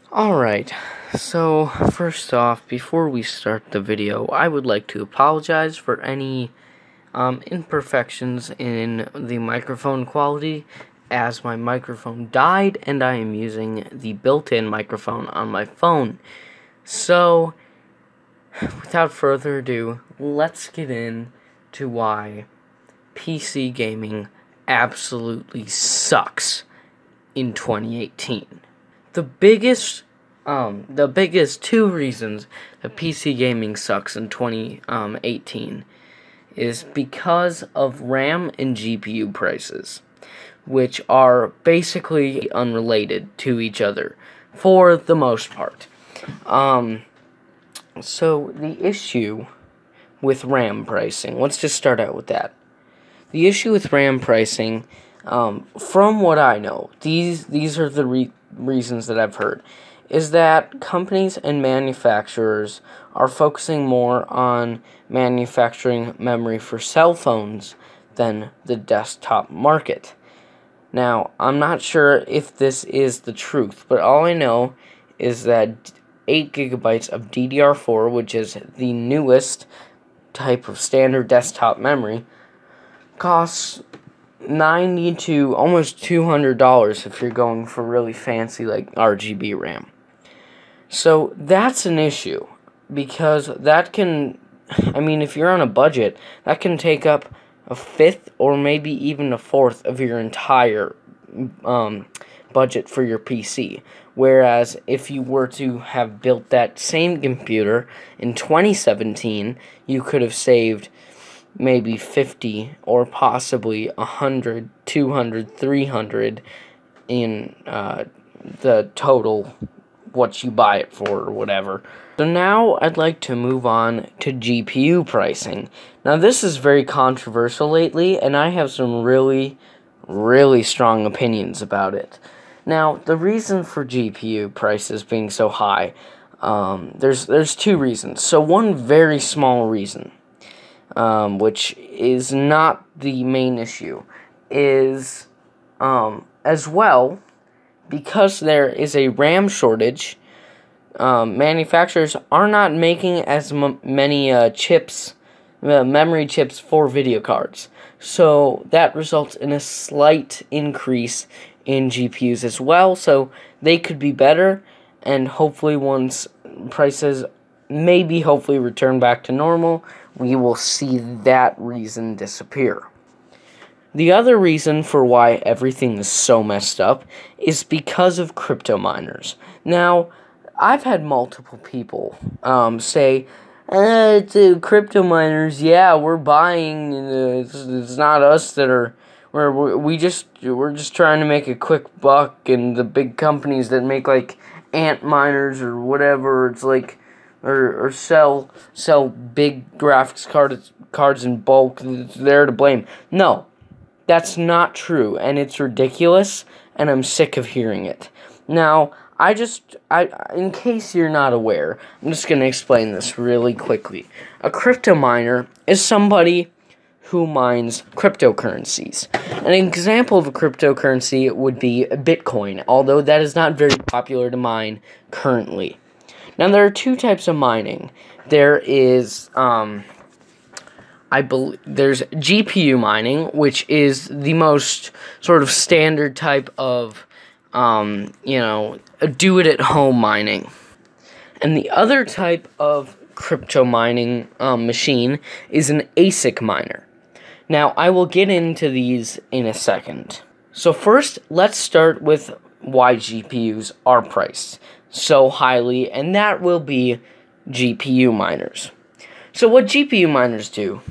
Alright, so first off, before we start the video, I would like to apologize for any imperfections in the microphone quality, as my microphone died and I am using the built-in microphone on my phone. So, without further ado, let's get into why PC gaming absolutely sucks in 2018. The biggest two reasons that PC gaming sucks in 2018 is because of RAM and GPU prices, which are basically unrelated to each other for the most part. So the issue with RAM pricing, let's just start out with that. The issue with RAM pricing, from what I know, these are the reasons that I've heard, is that companies and manufacturers are focusing more on manufacturing memory for cell phones than the desktop market. Now, I'm not sure if this is the truth, but all I know is that 8 gigabytes of DDR4, which is the newest type of standard desktop memory, costs $90 to almost $200 if you're going for really fancy like RGB RAM. So that's an issue, because that can, if you're on a budget, that can take up a fifth or maybe even a fourth of your entire budget for your PC. Whereas if you were to have built that same computer in 2017, you could have saved maybe 50 or possibly 100, 200, 300 in the total what you buy it for or whatever. So now I'd like to move on to GPU pricing. Now this is very controversial lately, and I have some really strong opinions about it. Now, the reason for GPU prices being so high, there's two reasons. So one very small reason, which is not the main issue, is as well, because there is a RAM shortage, manufacturers are not making as many chips, memory chips for video cards. So that results in a slight increase in GPUs as well, so they could be better, and hopefully once prices hopefully return back to normal, we will see that reason disappear. The other reason for why everything is so messed up is because of crypto miners. Now, I've had multiple people say, it's crypto miners, yeah, we're buying, it's not us that are, we're just trying to make a quick buck, and the big companies that make like ant miners or whatever, it's like, or sell big graphics cards in bulk, they're to blame. No, that's not true, and it's ridiculous, and I'm sick of hearing it. Now, in case you're not aware, I'm just going to explain this really quickly. A crypto miner is somebody who mines cryptocurrencies. An example of a cryptocurrency would be Bitcoin, although that is not very popular to mine currently. Now, there are two types of mining. There is, there's GPU mining, which is the most sort of standard type of, do-it-at-home mining. And the other type of crypto mining machine is an ASIC miner. Now, I will get into these in a second. So first, let's start with why GPUs are priced so highly, and that will be GPU miners. So what GPU miners do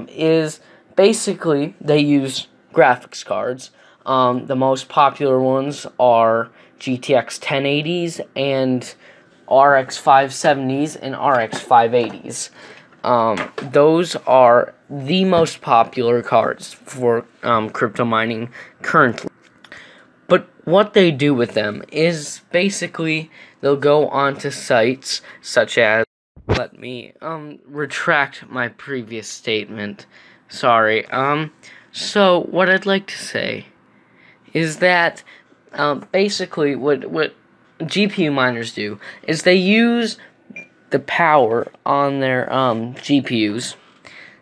is basically they use graphics cards. The most popular ones are GTX 1080s and RX 570s and RX 580s. Those are the most popular cards for crypto mining currently. But what they do with them is basically they'll go onto sites such as, let me retract my previous statement. Sorry. So what I'd like to say is that basically what GPU miners do is they use the power on their GPUs.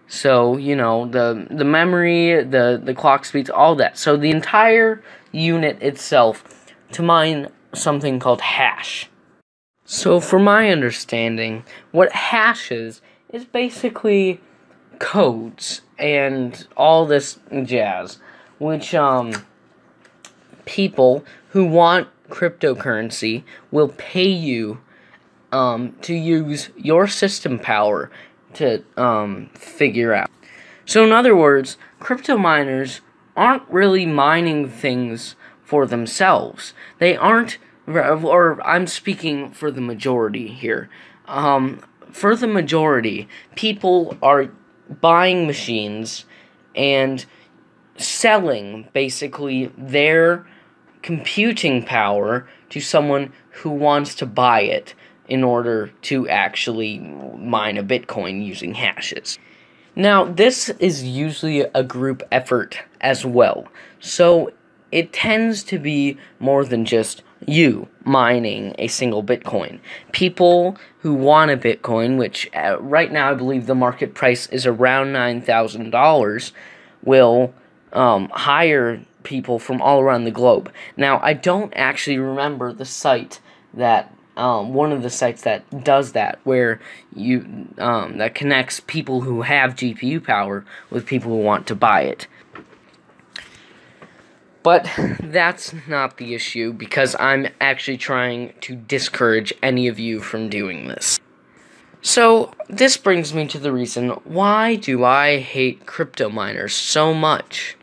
So, you know, the memory, the clock speeds, all that. So the entire unit itself to mine something called hash. So for my understanding, what hash is basically codes and all this jazz, which people who want cryptocurrency will pay you to use your system power to figure out. So in other words, crypto miners aren't really mining things for themselves. They aren't, or I'm speaking for the majority here. For the majority, people are buying machines and selling basically their computing power to someone who wants to buy it in order to actually mine a Bitcoin using hashes. Now, this is usually a group effort as well, so it tends to be more than just you mining a single Bitcoin. People who want a Bitcoin, which right now I believe the market price is around $9,000, will hire people from all around the globe. Now, I don't actually remember the site that one of the sites that does that, where you that connects people who have GPU power with people who want to buy it. But that's not the issue, because I'm actually trying to discourage any of you from doing this. So, this brings me to the reason, why do I hate crypto miners so much?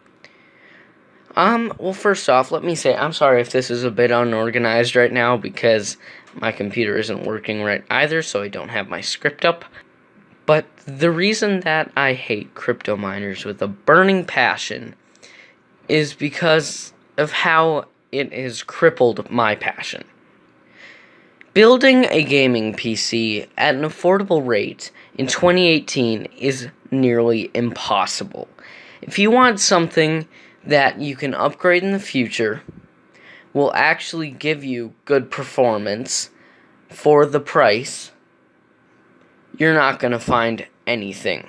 Well, first off, let me say, I'm sorry if this is a bit unorganized right now, because my computer isn't working right either, so I don't have my script up. But the reason that I hate crypto miners with a burning passion is because of how it has crippled my passion. Building a gaming PC at an affordable rate in 2018 is nearly impossible. If you want something that you can upgrade in the future, will actually give you good performance for the price, you're not going to find anything.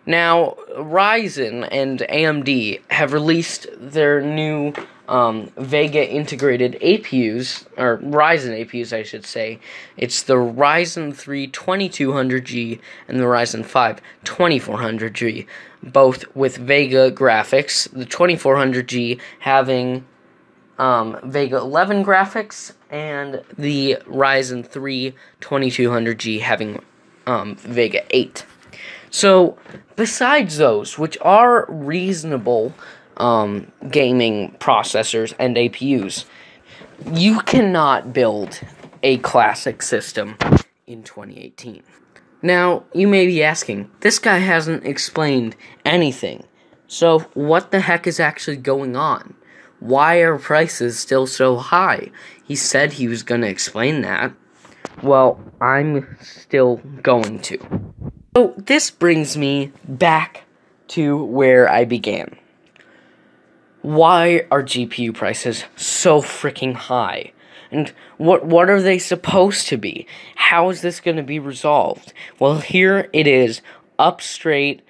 Now, Ryzen and AMD have released their new Vega integrated APUs, or Ryzen APUs I should say. It's the Ryzen 3 2200G and the Ryzen 5 2400G, both with Vega graphics, the 2400G having Vega 11 graphics, and the Ryzen 3 2200G having Vega 8. So, besides those, which are reasonable gaming processors and APUs, you cannot build a classic system in 2018. Now, you may be asking, this guy hasn't explained anything, so what the heck is actually going on? Why are prices still so high? He said he was going to explain that. Well, I'm still going to. So, this brings me back to where I began. Why are GPU prices so freaking high? And what are they supposed to be? How is this going to be resolved? Well, here it is, up straight,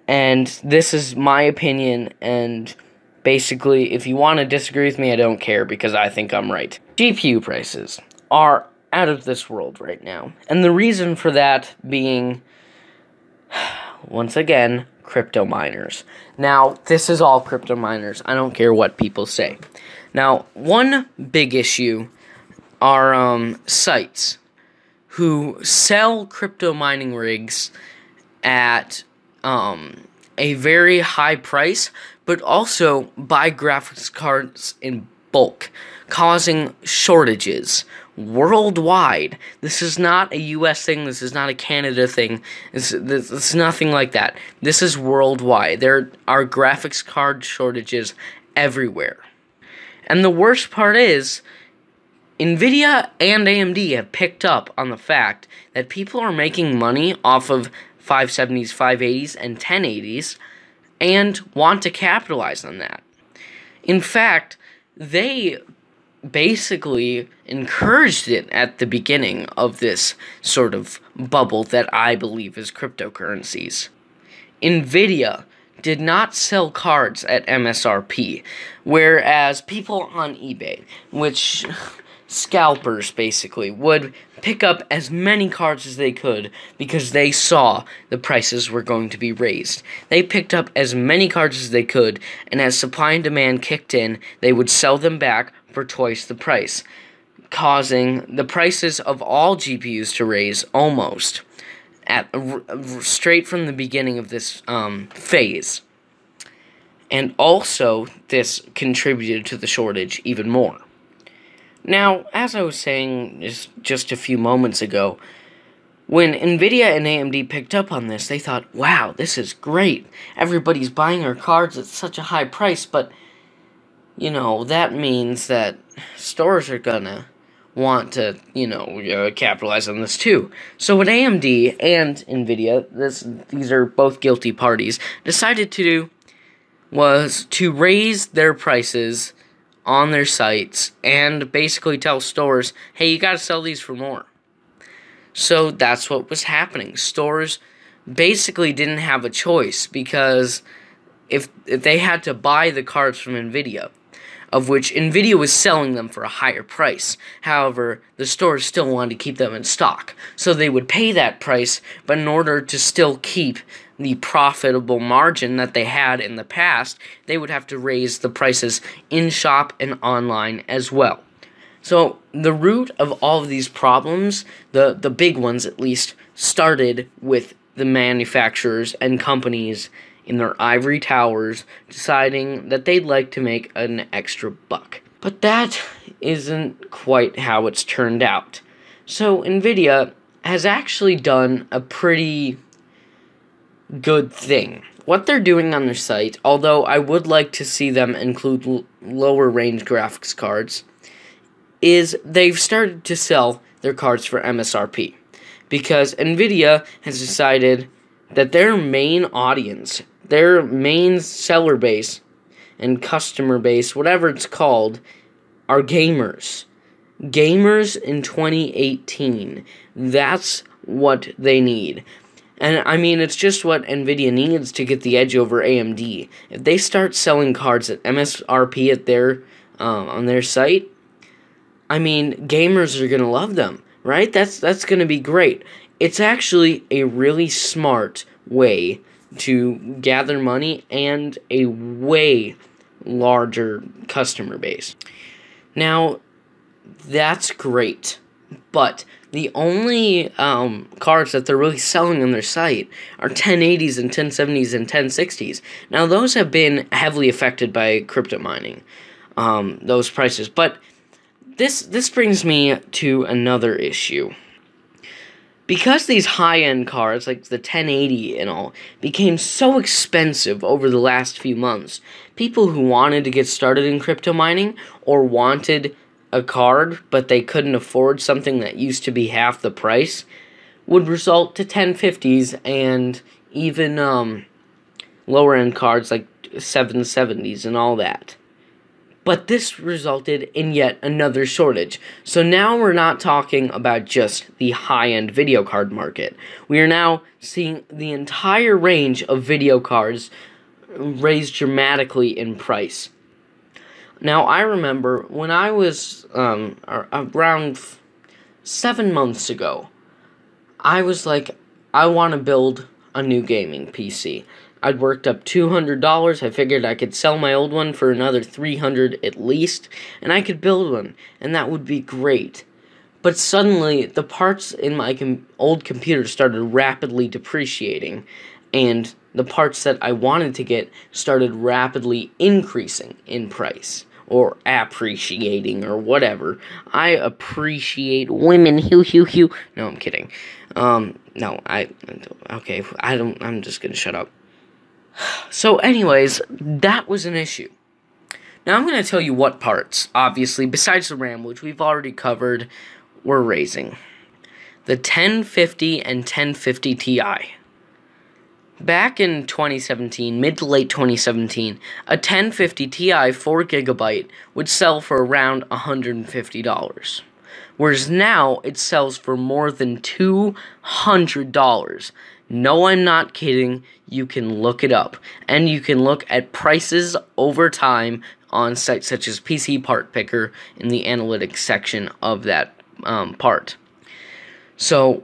and this is my opinion, and basically, if you want to disagree with me, I don't care, because I think I'm right. GPU prices are out of this world right now, and the reason for that being, once again, crypto miners. Now, this is all crypto miners. I don't care what people say. Now, one big issue are sites who sell crypto mining rigs at a very high price, but also buy graphics cards in bulk, causing shortages worldwide. This is not a US thing, this is not a Canada thing, it's nothing like that. This is worldwide. There are graphics card shortages everywhere. And the worst part is, Nvidia and AMD have picked up on the fact that people are making money off of 570s, 580s, and 1080s, and want to capitalize on that. In fact, they basically encouraged it at the beginning of this sort of bubble that I believe is cryptocurrencies. Nvidia did not sell cards at MSRP, whereas people on eBay, which scalpers basically, would pick up as many cards as they could because they saw the prices were going to be raised. They picked up as many cards as they could, and as supply and demand kicked in, they would sell them back for twice the price, causing the prices of all GPUs to raise almost straight from the beginning of this phase. And also, this contributed to the shortage even more. Now, as I was saying just a few moments ago, when Nvidia and AMD picked up on this, they thought, wow, this is great. Everybody's buying our cards at such a high price, but, you know, that means that stores are gonna want to, capitalize on this too. So what AMD and Nvidia, these are both guilty parties, decided to do was to raise their prices on their sites and basically tell stores, hey, you gotta sell these for more. So that's what was happening. Stores basically didn't have a choice, because if they had to buy the cards from Nvidia, of which Nvidia was selling them for a higher price. However, the stores still wanted to keep them in stock, so they would pay that price, but in order to still keep the profitable margin that they had in the past, they would have to raise the prices in-shop and online as well. So the root of all of these problems, the big ones at least, started with the manufacturers and companies in their ivory towers deciding that they'd like to make an extra buck. But that isn't quite how it's turned out. So Nvidia has actually done a pretty good thing. What they're doing on their site, although I would like to see them include lower range graphics cards, is they've started to sell their cards for MSRP. Because Nvidia has decided that their main audience, their main seller base and customer base, whatever it's called, are gamers. Gamers in 2018. That's what they need. And I mean, it's just what Nvidia needs to get the edge over AMD. If they start selling cards at MSRP at their on their site, I mean, gamers are gonna love them, right? That's gonna be great. It's actually a really smart way to gather money and a way larger customer base. Now, that's great, but the only cards that they're really selling on their site are 1080s and 1070s and 1060s. Now, those have been heavily affected by crypto mining, those prices. But this brings me to another issue. Because these high-end cards, like the 1080 and all, became so expensive over the last few months, people who wanted to get started in crypto mining or wanted a card but they couldn't afford something that used to be half the price would result to 1050s and even lower-end cards like 770s and all that. But this resulted in yet another shortage. So now we're not talking about just the high-end video card market. We are now seeing the entire range of video cards raise dramatically in price. Now, I remember when I was around 7 months ago, I was like, I want to build a new gaming PC. I'd worked up $200. I figured I could sell my old one for another $300 at least, and I could build one, and that would be great. But suddenly, the parts in my old computer started rapidly depreciating, and the parts that I wanted to get started rapidly increasing in price, or appreciating, or whatever. I appreciate women, hoo hoo hoo. No, I'm kidding. I'm just gonna shut up. So anyways, that was an issue. Now I'm going to tell you what parts, obviously, besides the RAM, which we've already covered, we're raising. The 1050 and 1050 Ti. back in 2017, mid to late 2017, a 1050 Ti 4GB would sell for around $150. Whereas now, it sells for more than $200. No, I'm not kidding. You can look it up. And you can look at prices over time on sites such as PC Part Picker in the analytics section of that part. So,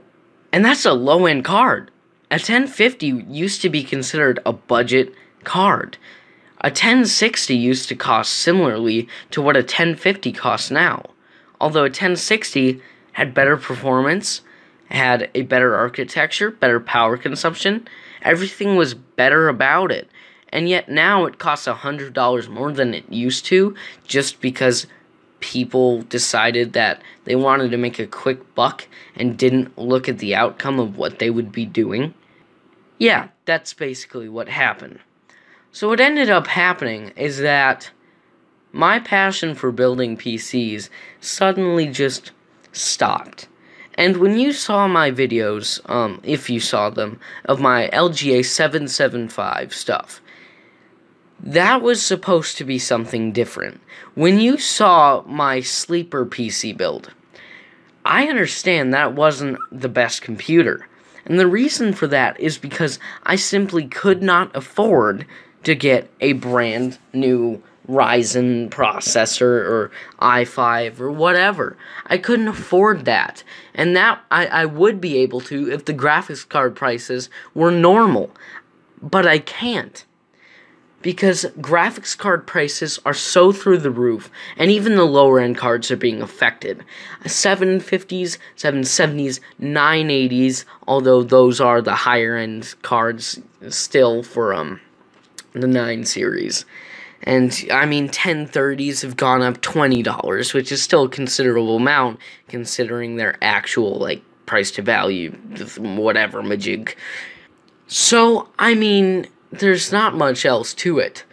and that's a low-end card. A 1050 used to be considered a budget card. A 1060 used to cost similarly to what a 1050 costs now. Although a 1060 had better performance, had a better architecture, better power consumption, everything was better about it. And yet now it costs $100 more than it used to, just because people decided that they wanted to make a quick buck and didn't look at the outcome of what they would be doing. Yeah, that's basically what happened. So what ended up happening is that my passion for building PCs suddenly just stopped. And when you saw my videos, if you saw them, of my LGA 775 stuff, that was supposed to be something different. When you saw my sleeper PC build, I understand that wasn't the best computer. And the reason for that is because I simply could not afford to get a brand new Ryzen processor or i5 or whatever. I couldn't afford that. And that I would be able to if the graphics card prices were normal. But I can't. Because graphics card prices are so through the roof, and even the lower end cards are being affected. 750s, 770s, 980s, although those are the higher end cards still for the 9 series. And, I mean, 1030s have gone up $20, which is still a considerable amount, considering their actual, like, price to value, whatever, majig. So, I mean, there's not much else to it.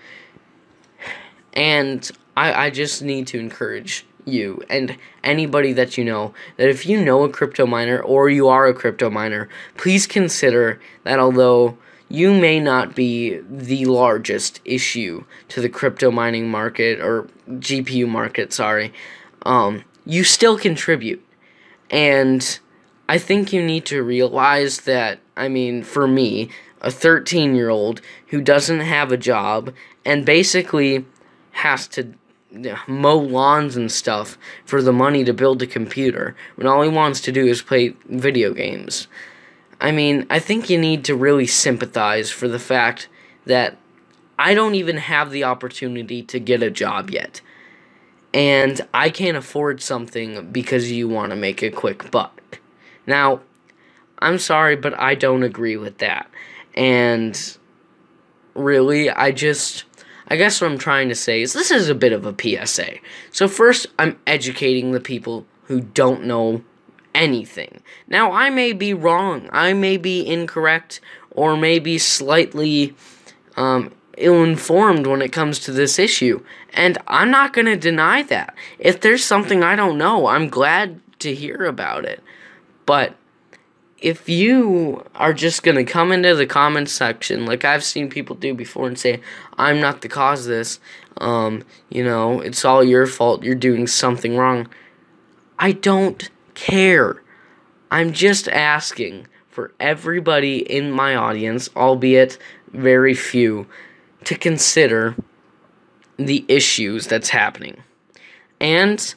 And I just need to encourage you and anybody that you know, that if you know a crypto miner or you are a crypto miner, please consider that although you may not be the largest issue to the crypto mining market, or GPU market, sorry, you still contribute. And I think you need to realize that, I mean, for me, a 13-year-old who doesn't have a job and basically has to mow lawns and stuff for the money to build a computer when all he wants to do is play video games. I mean, I think you need to really sympathize for the fact that I don't even have the opportunity to get a job yet. And I can't afford something because you want to make a quick buck. Now, I'm sorry, but I don't agree with that. And really, I guess what I'm trying to say is this is a bit of a PSA. So first, I'm educating the people who don't know anything. Now, I may be wrong, I may be incorrect, or maybe slightly ill-informed when it comes to this issue, and I'm not going to deny that. If there's something I don't know, I'm glad to hear about it. But if you are just going to come into the comments section, like I've seen people do before, and say, I'm not the cause of this, you know, it's all your fault, you're doing something wrong, I don't care. I'm just asking for everybody in my audience, albeit very few, to consider the issues that's happening. And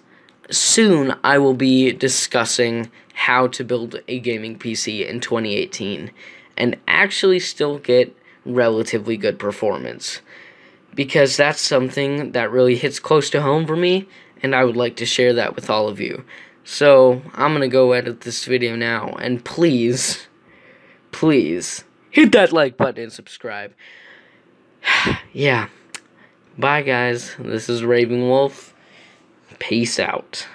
soon I will be discussing how to build a gaming PC in 2018 and actually still get relatively good performance, because that's something that really hits close to home for me, and I would like to share that with all of you. So, I'm going to go edit this video now, and please hit that like button and subscribe. Yeah. Bye, guys. This is Raven Wolf. Peace out.